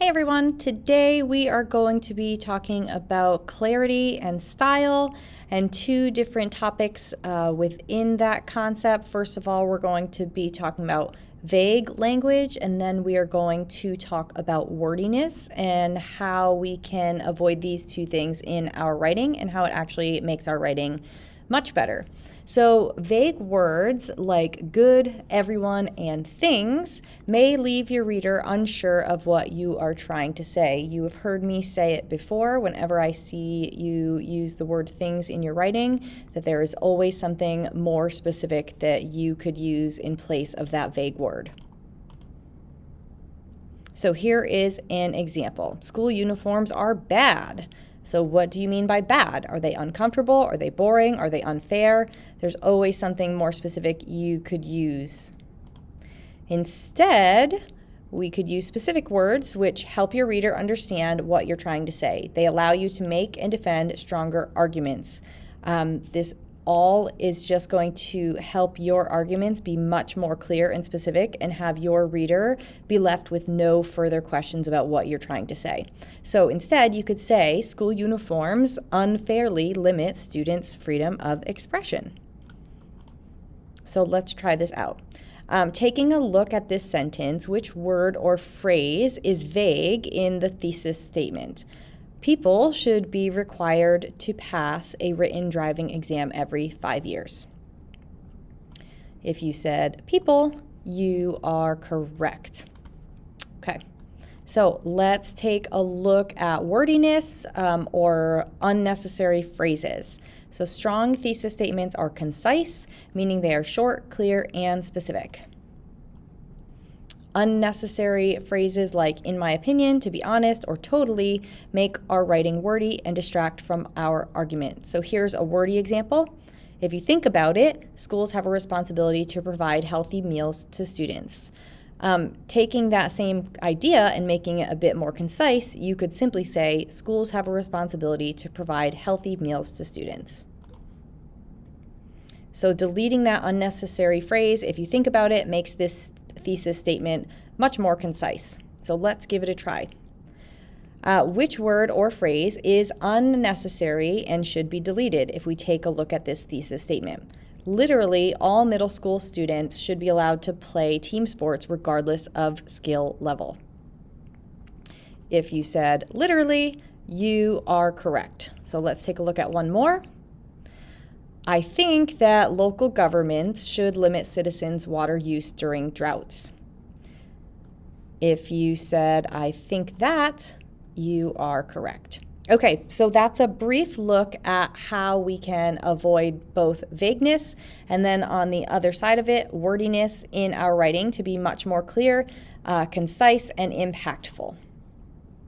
everyone, today we are going to be talking about clarity and style and two different topics within that concept. First of all, we're going to be talking about vague language, and then we are going to talk about wordiness and how we can avoid these two things in our writing and how it actually makes our writing much better. So vague words like good, everyone, and things may leave your reader unsure of what you are trying to say. You have heard me say it before whenever I see you use the word things in your writing, that there is always something more specific that you could use in place of that vague word. So here is an example. School uniforms are bad. So what do you mean by bad? Are they uncomfortable? Are they boring? Are they unfair? There's always something more specific you could use. Instead, we could use specific words which help your reader understand what you're trying to say. They allow you to make and defend stronger arguments. This all is just going to help your arguments be much more clear and specific and have your reader be left with no further questions about what you're trying to say. So instead, you could say, school uniforms unfairly limit students' freedom of expression. So let's try this out. Taking a look at this sentence, which word or phrase is vague in the thesis statement? People should be required to pass a written driving exam every 5 years. If you said people, you are correct. Okay, so let's take a look at wordiness or unnecessary phrases. So strong thesis statements are concise, meaning they are short, clear, and specific. Unnecessary phrases like, in my opinion, to be honest, or totally make our writing wordy and distract from our argument. So here's a wordy example. If you think about it, schools have a responsibility to provide healthy meals to students. Taking that same idea and making it a bit more concise, you could simply say, schools have a responsibility to provide healthy meals to students. So deleting that unnecessary phrase, if you think about it, makes this thesis statement much more concise. So let's give it a try. Which word or phrase is unnecessary and should be deleted if we take a look at this thesis statement? Literally, all middle school students should be allowed to play team sports regardless of skill level. If you said literally, you are correct. So let's take a look at one more. I think that local governments should limit citizens' water use during droughts. If you said, I think that, you are correct. Okay, so that's a brief look at how we can avoid both vagueness and then on the other side of it, wordiness in our writing to be much more clear, concise, and impactful.